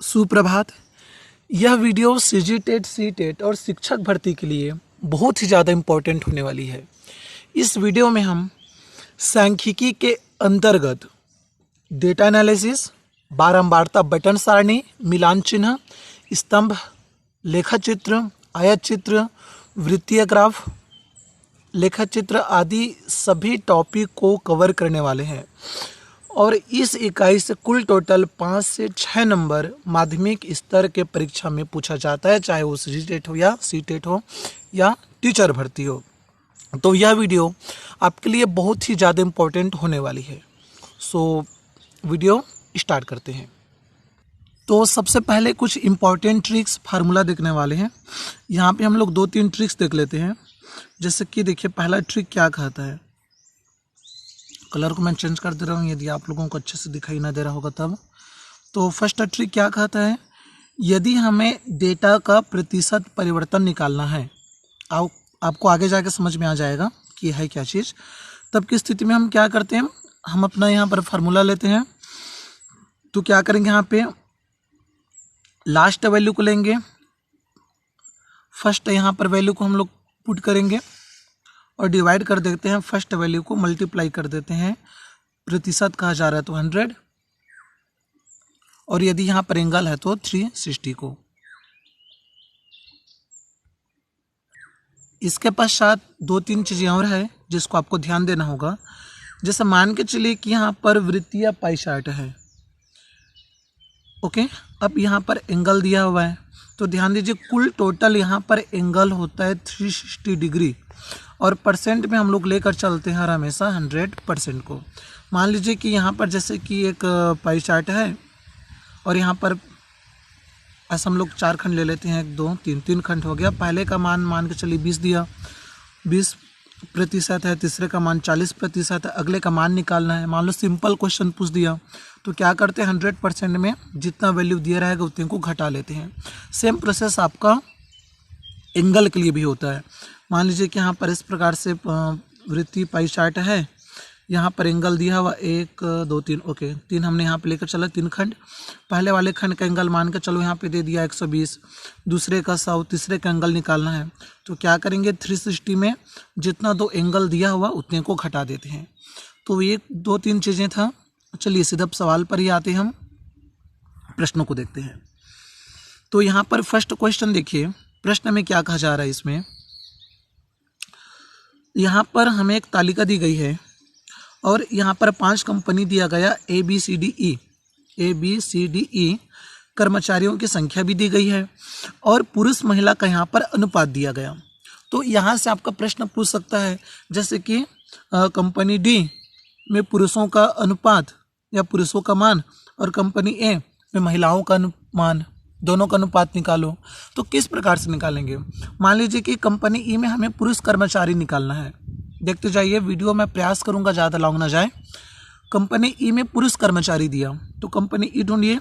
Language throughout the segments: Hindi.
सुप्रभात। यह वीडियो सीजीटेट, सीटेट और शिक्षक भर्ती के लिए बहुत ही ज़्यादा इम्पोर्टेंट होने वाली है। इस वीडियो में हम सांख्यिकी के अंतर्गत डेटा एनालिसिस, बारंबारता बटन सारणी, मिलान चिन्ह, स्तंभ, लेखा चित्र, आयत चित्र, वृत्तीय ग्राफ, लेखा चित्र आदि सभी टॉपिक को कवर करने वाले हैं। और इस इकाई से कुल टोटल 5 से 6 नंबर माध्यमिक स्तर के परीक्षा में पूछा जाता है, चाहे वो सीजीटेट हो या सीटेट हो या टीचर भर्ती हो। तो यह वीडियो आपके लिए बहुत ही ज़्यादा इम्पोर्टेंट होने वाली है। सो वीडियो स्टार्ट करते हैं। तो सबसे पहले कुछ इम्पॉर्टेंट ट्रिक्स फार्मूला देखने वाले हैं। यहाँ पे हम लोग 2-3 ट्रिक्स देख लेते हैं। जैसे कि देखिए, पहला ट्रिक क्या कहता है, कलर को मैं चेंज कर दे रहा हूँ यदि आप लोगों को अच्छे से दिखाई ना दे रहा होगा तब। तो फर्स्ट ट्रिक क्या कहता है, यदि हमें डेटा का प्रतिशत परिवर्तन निकालना है, आपको आगे जाके समझ में आ जाएगा कि है क्या चीज़। तब की स्थिति में हम क्या करते हैं, हम अपना यहाँ पर फार्मूला लेते हैं। तो क्या करेंगे, यहाँ पे लास्ट वैल्यू को लेंगे, फर्स्ट यहाँ पर वैल्यू को हम लोग पुट करेंगे और डिवाइड कर देते हैं, फर्स्ट वैल्यू को मल्टीप्लाई कर देते हैं। प्रतिशत कहा जा रहा है तो 100, और यदि यहाँ पर एंगल है तो 360 को। इसके पश्चात 2-3 चीज़ें और है जिसको आपको ध्यान देना होगा। जैसे मान के चलिए कि यहाँ पर वृत्तीय पाई चार्ट है, ओके। अब यहाँ पर एंगल दिया हुआ है, तो ध्यान दीजिए कुल टोटल यहाँ पर एंगल होता है 360 डिग्री, और परसेंट में हम लोग लेकर चलते हैं हमेशा 100% को। मान लीजिए कि यहाँ पर जैसे कि एक पाई चार्ट है और यहाँ पर ऐसा हम लोग 4 खंड ले लेते हैं, 1 2 3 खंड हो गया। पहले का मान के चलिए 20 दिया, 20% है। तीसरे का मान 40% है। अगले का मान निकालना है। मान लो सिंपल क्वेश्चन पूछ दिया तो क्या करते हैं, 100% में जितना वैल्यू दिया रहेगा उतने को घटा लेते हैं। सेम प्रोसेस आपका एंगल के लिए भी होता है। मान लीजिए कि यहाँ पर इस प्रकार से वृत्तीय पाई चार्ट है, यहाँ पर एंगल दिया हुआ 1 2 3, ओके 3 हमने यहाँ पे लेकर चला, 3 खंड। पहले वाले खंड का एंगल मान के चलो यहाँ पे दे दिया 120, दूसरे का 100, तीसरे का एंगल निकालना है। तो क्या करेंगे, 360 में जितना दो एंगल दिया हुआ उतने को घटा देते हैं। तो ये 2-3 चीज़ें था। चलिए सीधा सवाल पर ही आते हैं, हम प्रश्नों को देखते हैं। तो यहाँ पर फर्स्ट क्वेश्चन देखिए, प्रश्न में क्या कहा जा रहा है। इसमें यहाँ पर हमें एक तालिका दी गई है और यहाँ पर 5 कंपनी दिया गया, A B C D E. कर्मचारियों की संख्या भी दी गई है और पुरुष महिला का यहाँ पर अनुपात दिया गया। तो यहाँ से आपका प्रश्न पूछ सकता है, जैसे कि कंपनी डी में पुरुषों का अनुपात या पुरुषों का मान और कंपनी ए में महिलाओं का मान, दोनों का अनुपात निकालो। तो किस प्रकार से निकालेंगे। मान लीजिए कि कंपनी ई में हमें पुरुष कर्मचारी निकालना है। देखते जाइए, वीडियो में प्रयास करूंगा ज़्यादा लॉन्ग ना जाए। कंपनी ई में पुरुष कर्मचारी दिया, तो कंपनी ई ढूंढिए,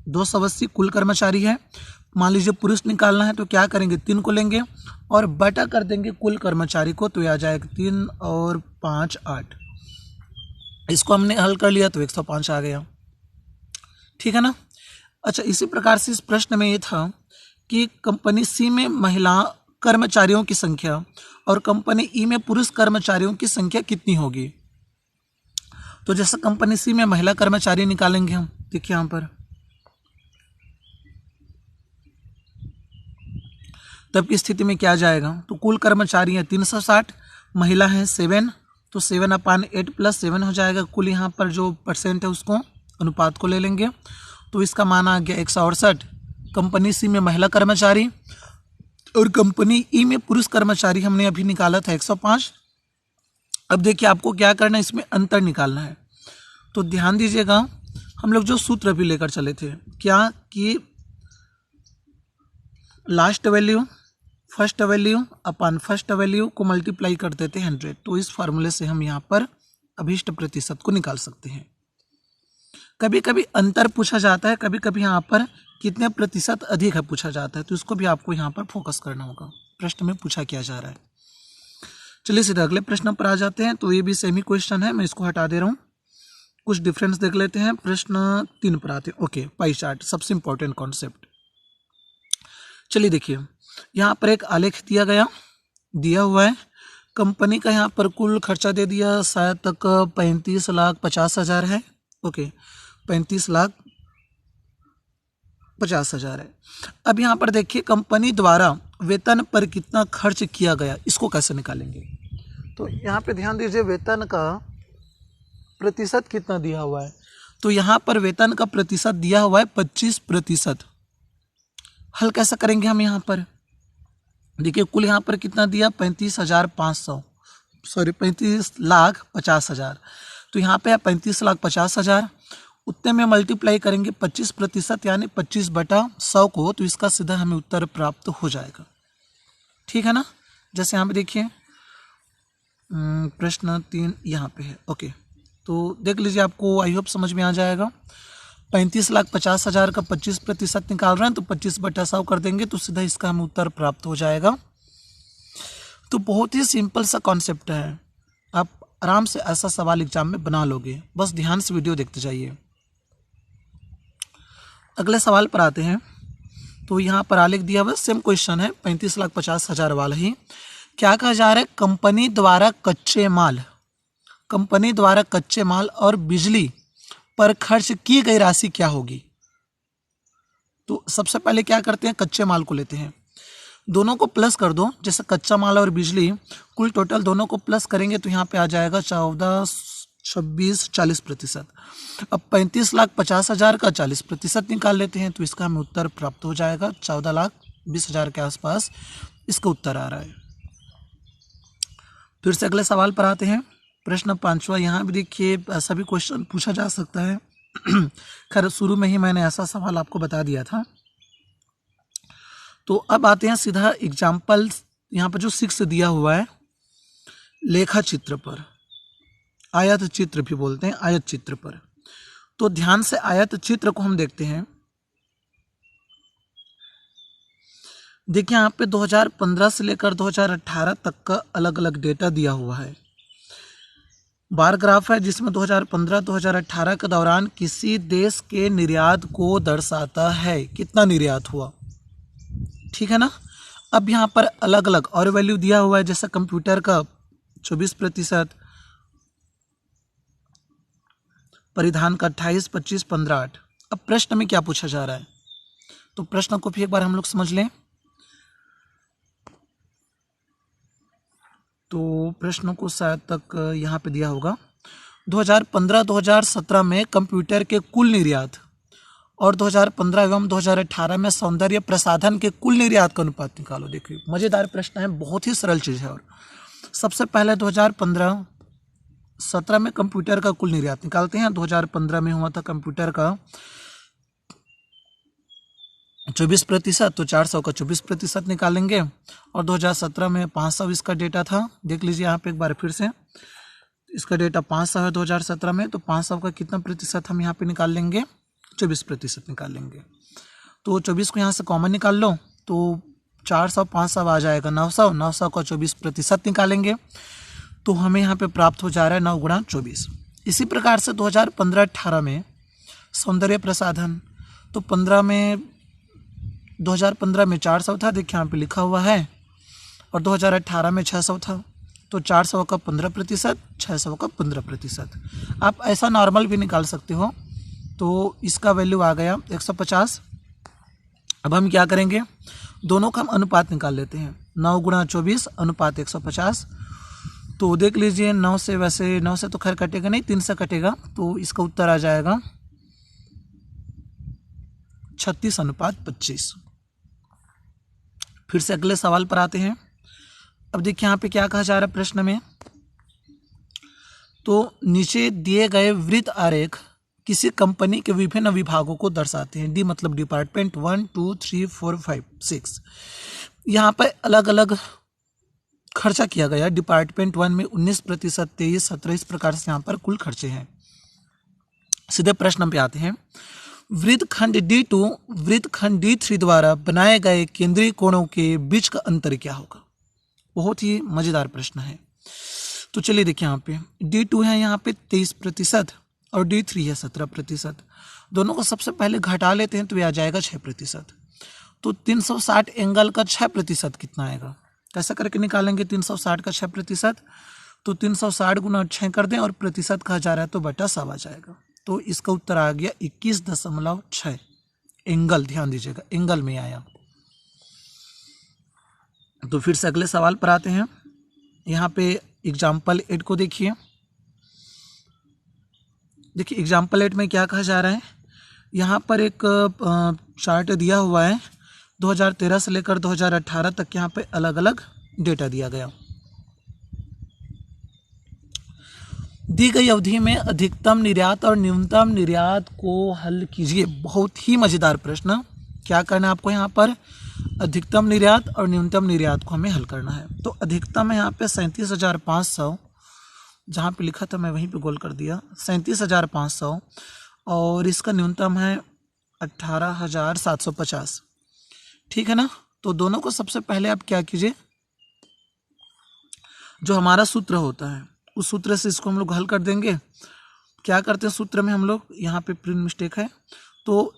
280 कुल कर्मचारी है। मान लीजिए पुरुष निकालना है तो क्या करेंगे, 3 को लेंगे और बटा कर देंगे कुल कर्मचारी को, तो आ जाएगा 3 और 5 8। इसको हमने हल कर लिया तो 105 आ गया, ठीक है ना। अच्छा, इसी प्रकार से इस प्रश्न में ये था कि कंपनी सी में महिला कर्मचारियों की संख्या और कंपनी ई में पुरुष कर्मचारियों की संख्या कितनी होगी। तो जैसे कंपनी सी में महिला कर्मचारी निकालेंगे हम, देखिए यहाँ पर, तब की स्थिति में क्या जाएगा, तो कुल कर्मचारी है 360, महिला है 7, तो 7/8 + 7 हो जाएगा। कुल यहाँ पर जो परसेंट है उसको, अनुपात को ले लेंगे, तो इसका मान आ गया 168। कंपनी सी में महिला कर्मचारी और कंपनी ई में पुरुष कर्मचारी हमने अभी निकाला था 105। अब देखिए आपको क्या करना है, इसमें अंतर निकालना है। तो ध्यान दीजिएगा, हम लोग जो सूत्र भी लेकर चले थे, क्या कि लास्ट वैल्यू फर्स्ट वैल्यू अपन फर्स्ट वैल्यू को मल्टीप्लाई कर देते हैं 100। तो इस फार्मूले से हम यहाँ पर अभीष्ट प्रतिशत को निकाल सकते हैं। कभी कभी अंतर पूछा जाता है, कभी कभी यहाँ पर कितने प्रतिशत अधिक है पूछा जाता है, तो इसको भी आपको यहाँ पर फोकस करना होगा, प्रश्न में पूछा क्या जा रहा है। चलिए सीधा अगले प्रश्न पर आ जाते हैं। तो ये भी सेम ही क्वेश्चन है, मैं इसको हटा दे रहा हूँ। कुछ डिफरेंस देख लेते हैं। प्रश्न 3 पर आते हैं। ओके, पाई चार्ट सबसे इंपॉर्टेंट कॉन्सेप्ट। चलिए देखिए, यहाँ पर एक आलेख दिया हुआ है। कंपनी का यहाँ पर कुल खर्चा दे दिया, शायद तक 35,50,000 है। ओके, 35,50,000 है। अब यहाँ पर देखिए, कंपनी द्वारा वेतन पर कितना खर्च किया गया, इसको कैसे निकालेंगे। तो यहाँ पे ध्यान दीजिए, वेतन का प्रतिशत कितना दिया हुआ है। तो यहाँ पर वेतन का प्रतिशत दिया हुआ है 25%। हल कैसा करेंगे हम यहाँ पर। देखिए, कुल यहाँ पर कितना दिया, 35,50,000। तो यहाँ पे है 35,50,000। उतने में मल्टीप्लाई करेंगे 25% यानी 25/100 को, तो इसका सीधा हमें उत्तर प्राप्त हो जाएगा। ठीक है ना। जैसे यहाँ पे देखिए, प्रश्न 3 यहाँ पे है। ओके, तो देख लीजिए, आपको आई होप समझ में आ जाएगा। 35,50,000 का 25% निकाल रहे हैं, तो 25/100 कर देंगे, तो सीधा इसका हमें उत्तर प्राप्त हो जाएगा। तो बहुत ही सिंपल सा कॉन्सेप्ट है, आप आराम से ऐसा सवाल एग्जाम में बना लोगे, बस ध्यान से वीडियो देखते जाइए। अगले सवाल पर आते हैं। तो यहाँ पर आलेख दिया हुआ, सेम क्वेश्चन है, 35,50,000 वाला ही। क्या कहा जा रहा है, कंपनी द्वारा कच्चे माल और बिजली पर खर्च की गई राशि क्या होगी। तो सबसे पहले क्या करते हैं, कच्चे माल को लेते हैं, दोनों को प्लस कर दो। जैसे कच्चा माल और बिजली कुल टोटल दोनों को प्लस करेंगे तो यहाँ पे आ जाएगा 14, 26, 40%। अब 35,50,000 का 40% निकाल लेते हैं, तो इसका हमें उत्तर प्राप्त हो जाएगा 14,20,000 के आसपास इसका उत्तर आ रहा है। फिर से अगले सवाल पर आते हैं। प्रश्न 5वां। यहाँ भी देखिए, ऐसा भी क्वेश्चन पूछा जा सकता है। खैर, शुरू में ही मैंने ऐसा सवाल आपको बता दिया था। तो अब आते हैं सीधा एग्जाम्पल, यहाँ पर जो 6 दिया हुआ है, लेखा चित्र पर, आयत चित्र भी बोलते हैं, आयत चित्र पर। तो ध्यान से आयत चित्र को हम देखते हैं। देखिए, यहाँ पे 2015 से लेकर 2018 तक का अलग अलग डेटा दिया हुआ है। बार ग्राफ है जिसमें 2015-2018 के दौरान किसी देश के निर्यात को दर्शाता है, कितना निर्यात हुआ। ठीक है ना। अब यहाँ पर अलग अलग और वैल्यू दिया हुआ है, जैसे कंप्यूटर का 24%, परिधान का 28, 25, 15, 8। अब प्रश्न में क्या पूछा जा रहा है, तो प्रश्न को भी एक बार हम लोग समझ लें। तो प्रश्नों को शायद तक यहाँ पे दिया होगा। 2015-2017 में कंप्यूटर के कुल निर्यात और 2015 एवं 2018 में सौंदर्य प्रसाधन के कुल निर्यात का अनुपात निकालो। देखिए, मज़ेदार प्रश्न है, बहुत ही सरल चीज़ है। और सबसे पहले 2015-17 में कंप्यूटर का कुल निर्यात निकालते हैं। 2015 में हुआ था कंप्यूटर का 24%, तो 400 का 24% निकालेंगे। और 2017 में 500 इसका डेटा था। देख लीजिए यहाँ पे एक बार फिर से, इसका डेटा 500 है 2017 में, तो 500 का कितना प्रतिशत हम यहाँ पे निकाल लेंगे, 24% निकाल लेंगे। तो 24 को यहाँ से कॉमन निकाल लो, तो 400, 500 आ जाएगा 900, 900 का 24% निकालेंगे, तो हमें यहाँ पे प्राप्त हो जा रहा है 9 गुणा 24। इसी प्रकार से 2015-18 में सौंदर्य प्रसाधन, तो 2015 में 400 था, देखिए यहाँ पे लिखा हुआ है, और 2018 में 600 था। तो 400 का 15%, 600 का 15%। आप ऐसा नॉर्मल भी निकाल सकते हो। तो इसका वैल्यू आ गया 150। अब हम क्या करेंगे, दोनों का हम अनुपात निकाल लेते हैं। 9 गुणा 24 अनुपात 150। तो देख लीजिए, 9 से, वैसे 9 से तो खैर कटेगा नहीं, 3 से कटेगा, तो इसका उत्तर आ जाएगा 36:25। फिर से अगले सवाल पर आते हैं। अब देखिए यहाँ पे क्या कहा जा रहा है प्रश्न में, तो नीचे दिए गए वृत्त आरेख किसी कंपनी के विभिन्न विभागों को दर्शाते हैं। डी मतलब डिपार्टमेंट 1, 2, 3, 4, 5, 6। यहाँ पर अलग अलग खर्चा किया गया। डिपार्टमेंट 1 में 19%, 23, 17, इस प्रकार से यहाँ पर कुल खर्चे हैं। सीधे प्रश्न पे आते हैं। वृत्तखंड D2 वृत्तखंड D3 द्वारा बनाए गए केंद्रीय कोणों के बीच का अंतर क्या होगा। बहुत ही मजेदार प्रश्न है। तो चलिए देखिए, यहाँ पे D2 है, यहाँ पे 23%, और D3 है 17%। दोनों को सबसे पहले घटा लेते हैं तो ये आ जाएगा 6%। तो 360 एंगल का 6% कितना आएगा, कैसा करके निकालेंगे 360 का 6%। तो 360 गुना 6 कर दें और प्रतिशत कहा जा रहा है तो बटा 100 आ जाएगा। तो इसका उत्तर आ गया 21.6 एंगल। ध्यान दीजिएगा एंगल में आया। तो फिर से अगले सवाल पर आते हैं। यहाँ पे एग्जाम्पल 8 को देखिए। देखिए एग्जाम्पल 8 में क्या कहा जा रहा है, यहाँ पर एक चार्ट दिया हुआ है 2013 से लेकर 2018 तक। यहाँ पे अलग अलग डेटा दिया गया। दी गई अवधि में अधिकतम निर्यात और न्यूनतम निर्यात को हल कीजिए। बहुत ही मज़ेदार प्रश्न। क्या करना है आपको, यहाँ पर अधिकतम निर्यात और न्यूनतम निर्यात को हमें हल करना है। तो अधिकतम है यहाँ पे 37,500, जहाँ पे लिखा था मैं वहीं पे गोल कर दिया 37,500, और इसका न्यूनतम है 18,750। ठीक है ना। तो दोनों को सबसे पहले आप क्या कीजिए, जो हमारा सूत्र होता है उस सूत्र से इसको हम लोग हल कर देंगे। क्या करते हैं सूत्र में हम लोग, यहाँ पे प्रिंट मिस्टेक है, तो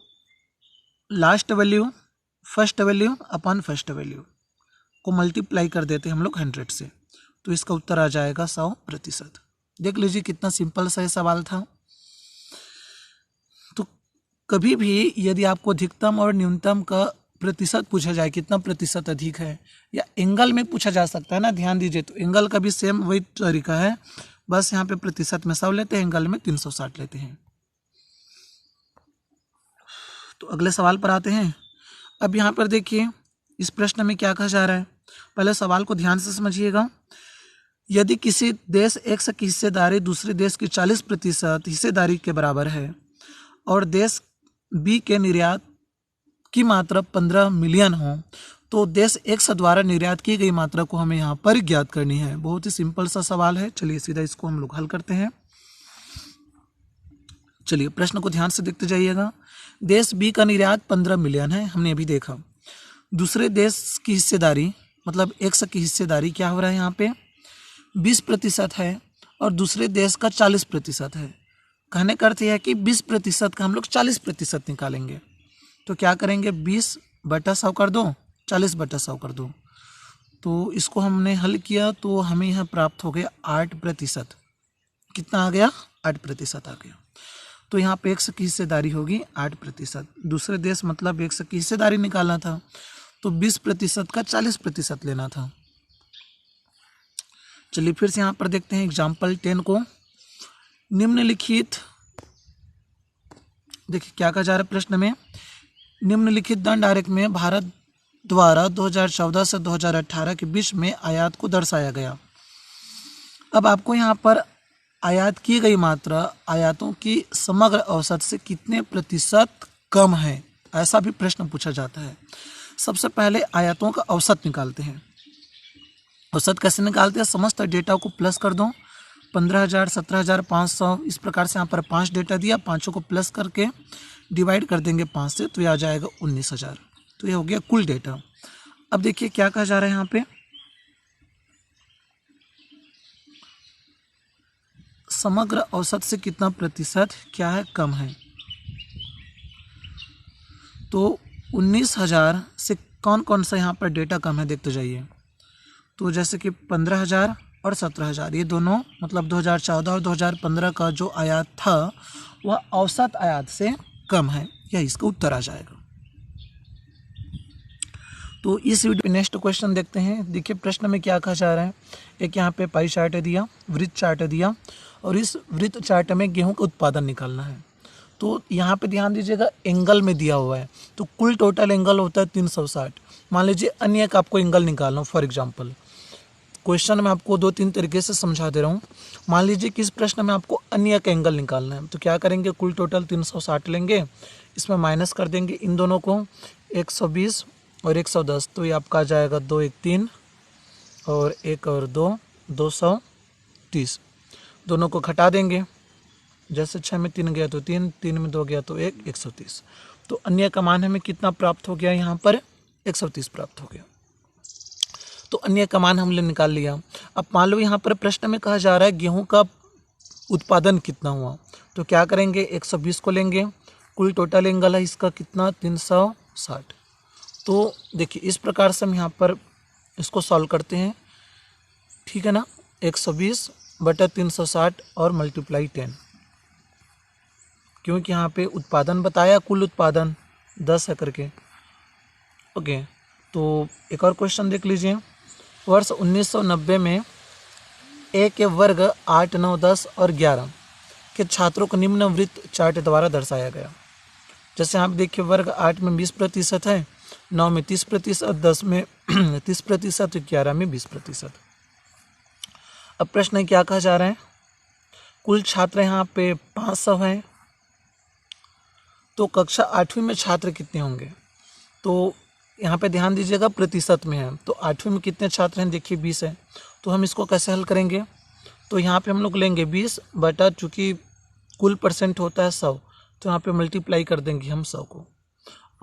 लास्ट वैल्यू फर्स्ट वैल्यू अपन फर्स्ट वैल्यू को मल्टीप्लाई कर देते हैं हम लोग 100 से। तो इसका उत्तर आ जाएगा 100%। देख लीजिए कितना सिंपल सा ये सवाल था। तो कभी भी यदि आपको अधिकतम और न्यूनतम का प्रतिशत पूछा जाए, कितना प्रतिशत अधिक है, या एंगल में पूछा जा सकता है ना, ध्यान दीजिए। तो एंगल का भी सेम वही तरीका है, बस यहाँ पे प्रतिशत में 100 लेते हैं, एंगल में 360 लेते हैं। तो अगले सवाल पर आते हैं। अब यहाँ पर देखिए इस प्रश्न में क्या कहा जा रहा है, पहले सवाल को ध्यान से समझिएगा। यदि किसी देश X की हिस्सेदारी दूसरे देश की 40% हिस्सेदारी के बराबर है और देश B के निर्यात की मात्रा 15 मिलियन हो, तो देश X द्वारा निर्यात की गई मात्रा को हमें यहाँ पर ज्ञात करनी है। बहुत ही सिंपल सा सवाल है। चलिए सीधा इसको हम लोग हल करते हैं। चलिए प्रश्न को ध्यान से देखते जाइएगा। देश B का निर्यात 15 मिलियन है, हमने अभी देखा। दूसरे देश की हिस्सेदारी मतलब X की हिस्सेदारी क्या हो रहा है, यहाँ पे 20% है और दूसरे देश का 40% है। कहने का अर्थ यह है कि 20% का हम लोग 40% निकालेंगे। तो क्या करेंगे, 20/100 कर दो, 40/100 कर दो। तो इसको हमने हल किया तो हमें यहाँ प्राप्त हो गया 8%। कितना आ गया, 8% आ गया। तो यहाँ पे X की हिस्सेदारी होगी 8%। दूसरे देश मतलब X की हिस्सेदारी निकालना था, तो 20% का 40% लेना था। चलिए फिर से यहाँ पर देखते हैं एग्जाम्पल 10 को। निम्नलिखित, देखिए क्या कहा जा रहा है प्रश्न में, निम्नलिखित दंड आरेख में भारत द्वारा 2014 से 2018 के बीच में आयात को दर्शाया गया। अब आपको यहाँ पर आयात की गई मात्रा आयातों की समग्र औसत से कितने प्रतिशत कम है, ऐसा भी प्रश्न पूछा जाता है। सबसे पहले आयातों का औसत निकालते हैं। औसत कैसे निकालते हैं, समस्त डेटा को प्लस कर दो, 15,000, 17,500, इस प्रकार से यहाँ पर 5 डेटा दिया, पाँचों को प्लस करके डिवाइड कर देंगे 5 से, तो यह आ जाएगा 19,000। तो यह हो गया कुल डेटा। अब देखिए क्या कहा जा रहा है यहाँ पे, समग्र औसत से कितना प्रतिशत क्या है, कम है। तो 19,000 से कौन कौन सा यहाँ पर डेटा कम है देखते जाइए। तो जैसे कि 15,000 और 17,000 ये दोनों मतलब 2014 और 2015 का जो आयात था वह औसत आयात से कम है, यह इसका उत्तर आ जाएगा। तो इस वीडियो में नेक्स्ट क्वेश्चन देखते हैं। देखिए प्रश्न में क्या कहा जा रहा है, एक यहाँ पे पाई चार्ट दिया, वृत्त चार्ट दिया, और इस वृत्त चार्ट में गेहूं का उत्पादन निकालना है। तो यहाँ पे ध्यान दीजिएगा एंगल में दिया हुआ है, तो कुल टोटल एंगल होता है 360। मान लीजिए अन्य का आपको एंगल निकालना हो, फॉर एग्जाम्पल क्वेश्चन में आपको 2-3 तरीके से समझा दे रहा हूँ। मान लीजिए कि इस प्रश्न में आपको अन्य का एंगल निकालना है, तो क्या करेंगे, कुल टोटल 360 लेंगे, इसमें माइनस कर देंगे इन दोनों को, 120 और 110, तो ये आपका आ जाएगा 2 1 3 और 1 और 2 230। दोनों को घटा देंगे, जैसे 6 में 3 गया तो 3, 3 में 2 गया तो 1, 130। तो अन्य का मान हमें कितना प्राप्त हो गया, यहाँ पर 130 प्राप्त हो गया। तो अन्य का मान हमने निकाल लिया। अब मान लो यहाँ पर प्रश्न में कहा जा रहा है गेहूं का उत्पादन कितना हुआ, तो क्या करेंगे, 120 को लेंगे, कुल टोटल एंगल है इसका कितना, 360। तो देखिए इस प्रकार से हम यहाँ पर इसको सॉल्व करते हैं, ठीक है ना। 120/360 और मल्टीप्लाई 10, क्योंकि यहाँ पे उत्पादन बताया, कुल उत्पादन 10 है करके। ओके, तो एक और क्वेश्चन देख लीजिए। वर्ष 1990 में ए के वर्ग 8, 9, 10 और 11 के छात्रों को निम्न वृत्त चार्ट द्वारा दर्शाया गया। जैसे आप देखिए वर्ग 8 में 20% है, 9 में 30%, 10 में 30%, 11 में 20%। अब प्रश्न है क्या कहा जा रहा है, कुल छात्र यहाँ पे 500 हैं, तो कक्षा 8वीं में छात्र कितने होंगे। तो यहाँ पे ध्यान दीजिएगा प्रतिशत में है, तो 8वीं में कितने छात्र हैं, देखिए 20 है। तो हम इसको कैसे हल करेंगे, तो यहाँ पे हम लोग लेंगे 20 बटा, चूँकि कुल परसेंट होता है 100, तो यहाँ पे मल्टीप्लाई कर देंगे हम 100 को,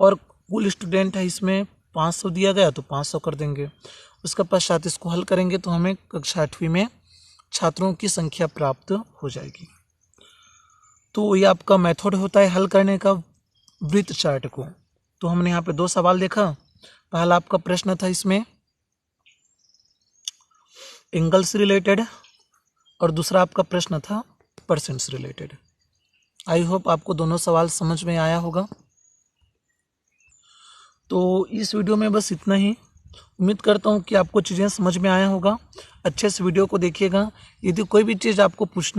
और कुल स्टूडेंट है इसमें 500 दिया गया तो 500 कर देंगे। उसके पश्चात इसको हल करेंगे तो हमें कक्षा 8वीं में छात्रों की संख्या प्राप्त हो जाएगी। तो ये आपका मेथड होता है हल करने का वृत्त चार्ट को। तो हमने यहाँ पे 2 सवाल देखा। पहला आपका प्रश्न था इसमें एंगल से रिलेटेड, और दूसरा आपका प्रश्न था परसेंट से रिलेटेड। आई होप आपको दोनों सवाल समझ में आया होगा। तो इस वीडियो में बस इतना ही। उम्मीद करता हूँ कि आपको चीज़ें समझ में आया होगा। अच्छे से वीडियो को देखिएगा। यदि कोई भी चीज़ आपको पूछना